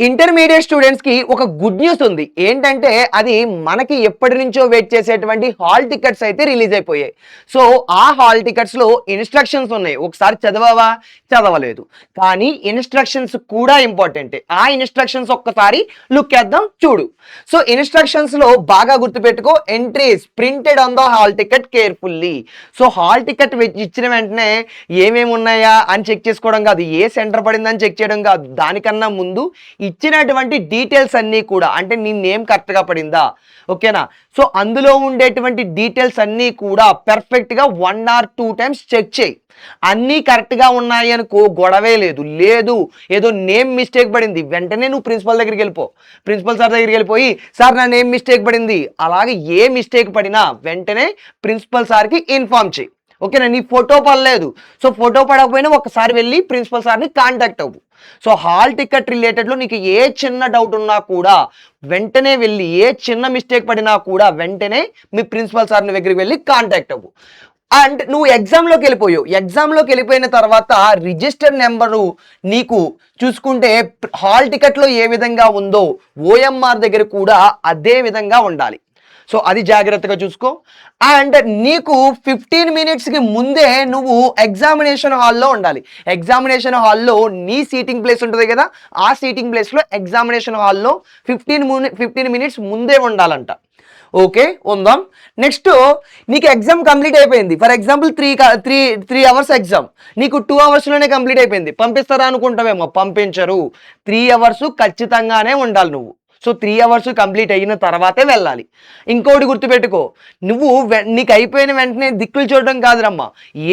Intermediate students కి ఒక good news ఉంది. ఏంటంటే అది మనకి ఎప్పటి నుంచో వెయిట్ చేసేటువంటి హాల్ టికెట్స్ అయితే రిలీజ్ అయిపోయాయి. సో ఆ హాల్ టికెట్స్ లో ఇన్స్ట్రక్షన్స్ ఉన్నాయి. ఒకసారి చదవవా? చదవలేదు. కానీ ఇన్స్ట్రక్షన్స్ కూడా ఇంపార్టెంటే. ఆ ఇన్స్ట్రక్షన్స్ ఒక్కసారి లుక్ చేద్దాం, చూడు. సో ఇన్స్ట్రక్షన్స్ లో బాగా గుర్తుపెట్టుకో, entries printed on the hall ticket carefully. So hall ticket ఇచ్చిన వెంటనే ఏమేమి ఉన్నాయా అని చెక్ చేసుకోవడం కాదు, ఏ సెంటర్ పడిందని చెక్ చేయడం కాదు. దానికన్నా ముందు ఇచ్చినటువంటి డీటెయిల్స్ అన్నీ కూడా, అంటే నీ నేమ్ కరెక్ట్గా పడిందా, ఓకేనా. సో అందులో ఉండేటువంటి డీటెయిల్స్ అన్నీ కూడా పర్ఫెక్ట్గా 1 or 2 times చెక్ చేయి. అన్నీ కరెక్ట్గా ఉన్నాయి అనుకో, గొడవే లేదు. లేదు ఏదో నేమ్ మిస్టేక్ పడింది, వెంటనే నువ్వు ప్రిన్సిపల్ దగ్గరికి వెళ్ళిపో. ప్రిన్సిపల్ సార్ దగ్గరికి వెళ్ళిపోయి, సార్ నా నేమ్ మిస్టేక్ పడింది. అలాగే ఏ మిస్టేక్ పడినా వెంటనే ప్రిన్సిపల్ సార్కి ఇన్ఫార్మ్ చేయి, ఓకేనా. నీ ఫోటో పడలేదు, సో ఫోటో పడకపోయినా ఒకసారి వెళ్ళి ప్రిన్సిపల్ సార్ని కాంటాక్ట్ అవ్వు. సో హాల్ టికెట్ రిలేటెడ్లో నీకు ఏ చిన్న డౌట్ ఉన్నా కూడా వెంటనే వెళ్ళి, ఏ చిన్న మిస్టేక్ పడినా కూడా వెంటనే మీ ప్రిన్సిపల్ సార్ని దగ్గరికి వెళ్ళి కాంటాక్ట్ అవ్వు. అండ్ నువ్వు ఎగ్జామ్లోకి వెళ్ళిపోయావు. ఎగ్జామ్లోకి వెళ్ళిపోయిన తర్వాత రిజిస్టర్ నెంబరు నీకు చూసుకుంటే హాల్ టికెట్లో ఏ విధంగా ఉందో ఓఎంఆర్ దగ్గర కూడా అదే విధంగా ఉండాలి. సో అది జాగ్రత్తగా చూసుకో. అండ్ నీకు 15 minutesకి ముందే నువ్వు ఎగ్జామినేషన్ హాల్లో ఉండాలి. ఎగ్జామినేషన్ హాల్లో నీ సీటింగ్ ప్లేస్ ఉంటుంది కదా, ఆ సీటింగ్ ప్లేస్లో ఎగ్జామినేషన్ హాల్లో 15 minutes ముందే ఉండాలంట. ఓకే, ఉందాం. నెక్స్ట్, నీకు ఎగ్జామ్ కంప్లీట్ అయిపోయింది. ఫర్ ఎగ్జాంపుల్ 3 hours ఎగ్జామ్, నీకు 2 hours కంప్లీట్ అయిపోయింది. పంపిస్తారా అనుకుంటావేమో, పంపించరు. 3 hours ఖచ్చితంగానే ఉండాలి నువ్వు. సో 3 hours కంప్లీట్ అయిన తర్వాతే వెళ్ళాలి. ఇంకోటి గుర్తుపెట్టుకో, నువ్వు నీకు అయిపోయిన వెంటనే దిక్కులు చూడడం కాదురమ్మా.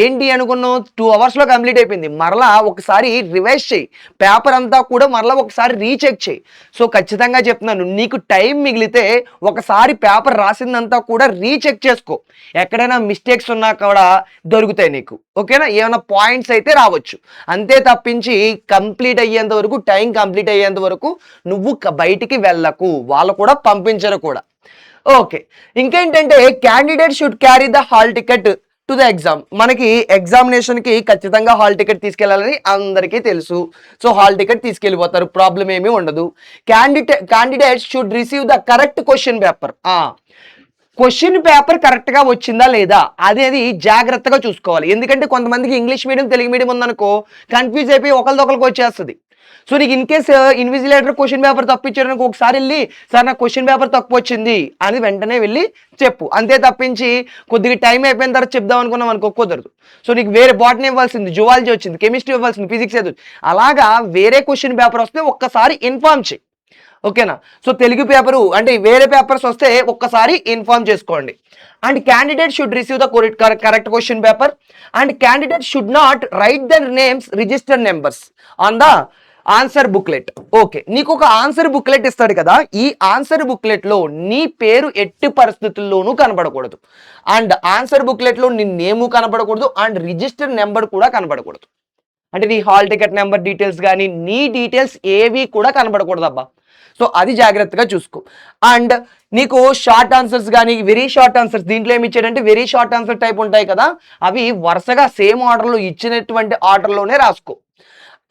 ఏంటి అనుకున్నావు, 2 hours కంప్లీట్ అయిపోయింది, మరలా ఒకసారి రివైజ్ చేయి. పేపర్ అంతా కూడా మరలా ఒకసారి రీచెక్ చేయి. సో ఖచ్చితంగా చెప్తున్నాను, నీకు టైం మిగిలితే ఒకసారి పేపర్ రాసిందంతా కూడా రీచెక్ చేసుకో. ఎక్కడైనా మిస్టేక్స్ ఉన్నా కూడా దొరుకుతాయి నీకు, ఓకేనా. ఏమైనా పాయింట్స్ అయితే రావచ్చు, అంతే తప్పించి కంప్లీట్ అయ్యేంత వరకు, టైం కంప్లీట్ అయ్యేంత వరకు నువ్వు బయటికి వెళ్ళకు, వాళ్ళు కూడా పంపించరు కూడా. ఓకే, ఇంకేంటంటే candidate should carry the hall ticket to the exam. మనకి ఎగ్జామినేషన్కి ఖచ్చితంగా హాల్ టికెట్ తీసుకెళ్లాలని అందరికీ తెలుసు. సో హాల్ టికెట్ తీసుకెళ్ళిపోతారు, ప్రాబ్లం ఏమీ ఉండదు. Candidate should receive the correct question paper. Question paper కరెక్ట్గా వచ్చిందా లేదా అనేది జాగ్రత్తగా చూసుకోవాలి. ఎందుకంటే కొంతమందికి ఇంగ్లీష్ మీడియం, తెలుగు మీడియం ఉందనుకో, కన్ఫ్యూజ్ అయిపోయి ఒకరికొకరికి వచ్చేస్తుంది. సో నీకు in case invigilator question paper తప్పించారనుకో, ఒకసారి వెళ్ళి సార్ నాకు క్వశ్చన్ పేపర్ తక్కువ వచ్చింది అని వెంటనే వెళ్ళి చెప్పు. అంతే తప్పించి కొద్దిగా టైం అయిపోయిన తర్వాత చెప్దాం అనుకున్నాం అనుకో, కుదరదు. సో నీకు వేరే బాటనీ ఇవ్వాల్సింది, జువాలజీ వచ్చింది, కెమిస్ట్రీ ఇవ్వాల్సింది, ఫిజిక్స్ ఏదో, అలాగా వేరే క్వశ్చన్ పేపర్ వస్తే ఒక్కసారి ఇన్ఫార్మ్ చేయి, ఓకేనా. సో తెలుగు పేపరు అంటే వేరే పేపర్స్ వస్తే ఒక్కసారి ఇన్ఫార్మ్ చేసుకోండి. And candidate should receive the correct question paper. And candidate should not right the names, register numbers on the answer booklet. Okay, నీకు ఒక ఆన్సర్ బుక్లెట్ ఇస్తాడు కదా, ఈ ఆన్సర్ బుక్లెట్ లో నీ పేరు ఎట్టి పరిస్థితుల్లోనూ కనబడకూడదు. అండ్ ఆన్సర్ బుక్లెట్ లో నీ నేము కనబడకూడదు, అండ్ రిజిస్టర్ నెంబర్ కూడా కనబడకూడదు. అంటే నీ హాల్ టికెట్ నెంబర్ డీటెయిల్స్ కానీ నీ డీటెయిల్స్ ఏవి కూడా కనబడకూడదు అబ్బా. సో అది జాగ్రత్తగా చూసుకో. అండ్ నీకు షార్ట్ ఆన్సర్స్ కానీ, వెరీ షార్ట్ ఆన్సర్స్, దీంట్లో ఏమి ఇచ్చాడంటే వెరీ షార్ట్ ఆన్సర్ టైప్ ఉంటాయి కదా, అవి వరుసగా సేమ్ ఆర్డర్లో ఇచ్చినటువంటి ఆర్డర్లోనే రాసుకో.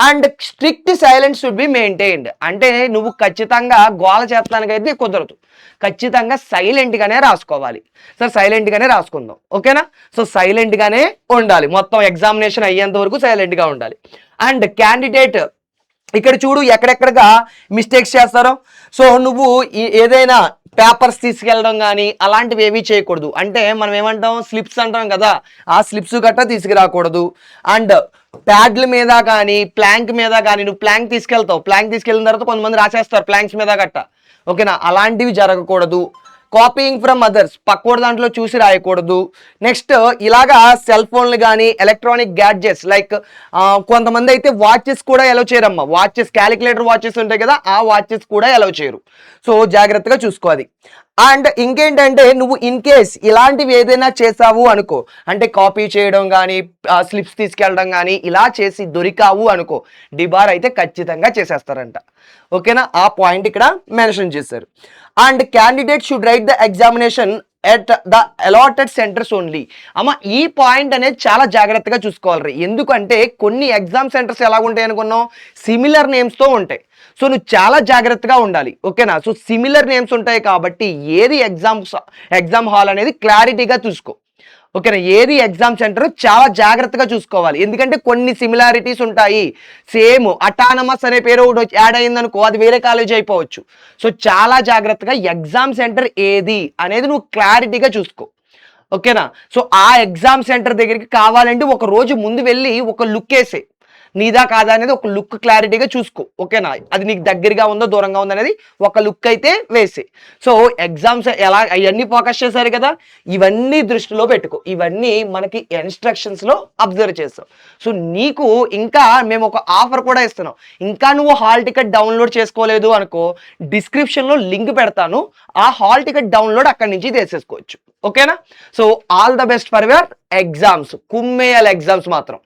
And strict silence should be maintained. అంటే నువ్వు ఖచ్చితంగా గోల చేస్తానికైతే కుదరదు, ఖచ్చితంగా సైలెంట్గానే రాసుకోవాలి. సో సైలెంట్గానే రాసుకుందాం, ఓకేనా. సో సైలెంట్గానే ఉండాలి, మొత్తం ఎగ్జామినేషన్ అయ్యేంత వరకు సైలెంట్గా ఉండాలి. అండ్ క్యాండిడేట్ ఇక్కడ చూడు ఎక్కడెక్కడగా మిస్టేక్స్ చేస్తారో. సో నువ్వు ఏదైనా పేపర్స్ తీసుకెళ్ళడం కానీ అలాంటివి ఏమీ చేయకూడదు. అంటే మనం ఏమంటాం, స్లిప్స్ అంటాం కదా, ఆ స్లిప్స్ గట్టా తీసుకురాకూడదు. అండ్ ప్యాడ్ల మీద కానీ ప్లాంక్ మీద కానీ, నువ్వు ప్లాంక్ తీసుకెళ్తావు, ప్లాంక్ తీసుకెళ్ళిన తర్వాత కొంతమంది రాసేస్తారు ప్లాంక్స్ మీద గట్ట, ఓకేనా, అలాంటివి జరగకూడదు. కాపీయింగ్ ఫ్రమ్ అదర్స్, పక్కోడి దాంట్లో చూసి రాయకూడదు. నెక్స్ట్ ఇలాగా సెల్ ఫోన్లు కానీ ఎలక్ట్రానిక్ గ్యాడ్జెట్స్ లైక్ కొంతమంది అయితే వాచెస్ కూడా ఎలవ్ చేయరమ్మా. వాచెస్, క్యాలిక్యులేటర్ వాచెస్ ఉంటాయి కదా, ఆ వాచెస్ కూడా ఎలవ్ చేయరు. సో జాగ్రత్తగా చూసుకోవాలి. అండ్ ఇంకేంటంటే నువ్వు ఇన్ కేస్ ఇలాంటివి ఏదైనా చేసావు అనుకో, అంటే కాపీ చేయడం కానీ స్లిప్స్ తీసుకెళ్ళడం కానీ ఇలా చేసి దొరికావు అనుకో, డిబార్ అయితే ఖచ్చితంగా చేసేస్తారంట, ఓకేనా. ఆ పాయింట్ ఇక్కడ మెన్షన్ చేశారు. And candidate should write the examination at the allotted centres only. అమ్మ ఈ పాయింట్ అనేది చాలా జాగ్రత్తగా చూసుకోవాలి. ఎందుకంటే కొన్ని ఎగ్జామ్ సెంటర్స్ ఎలా ఉంటాయి అనుకున్నాం, సిమిలర్ నేమ్స్తో ఉంటాయి. సో నువ్వు చాలా జాగ్రత్తగా ఉండాలి, ఓకేనా. సో సిమిలర్ నేమ్స్ ఉంటాయి కాబట్టి ఏది ఎగ్జామ్ హాల్ అనేది క్లారిటీగా చూసుకో, ఓకేనా. ఏది ఎగ్జామ్ సెంటర్ చాలా జాగ్రత్తగా చూసుకోవాలి, ఎందుకంటే కొన్ని సిమిలారిటీస్ ఉంటాయి. సేమ్ అటానమస్ అనే పేరు ఒకటి యాడ్ అయిందనుకో, అది వేరే కాలేజ్ అయిపోవచ్చు. సో చాలా జాగ్రత్తగా ఎగ్జామ్ సెంటర్ ఏది అనేది నువ్వు క్లారిటీగా చూసుకో, ఓకేనా. సో ఆ ఎగ్జామ్ సెంటర్ దగ్గరికి కావాలంటే ఒక రోజు ముందు వెళ్ళి ఒక లుక్ వేసే, నీదా కాదా అనేది ఒక లుక్ క్లారిటీగా చూసుకో, ఓకేనా. అది నీకు దగ్గరగా ఉందో దూరంగా ఉందో అనేది ఒక లుక్ అయితే వేసి. సో ఎగ్జామ్స్ ఎలా అవన్నీ ఫోకస్ చేశారు కదా, ఇవన్నీ దృష్టిలో పెట్టుకో. ఇవన్నీ మనకి ఇన్స్ట్రక్షన్స్లో అబ్జర్వ్ చేస్తాం. సో నీకు ఇంకా మేము ఒక ఆఫర్ కూడా ఇస్తున్నాం. ఇంకా నువ్వు హాల్ టికెట్ డౌన్లోడ్ చేసుకోలేదు అనుకో, డిస్క్రిప్షన్లో లింక్ పెడతాను, ఆ హాల్ టికెట్ డౌన్లోడ్ అక్కడి నుంచి తీసేసుకోవచ్చు, ఓకేనా. So all the best for your exams, కుమ్మేయాలి ఎగ్జామ్స్ మాత్రం.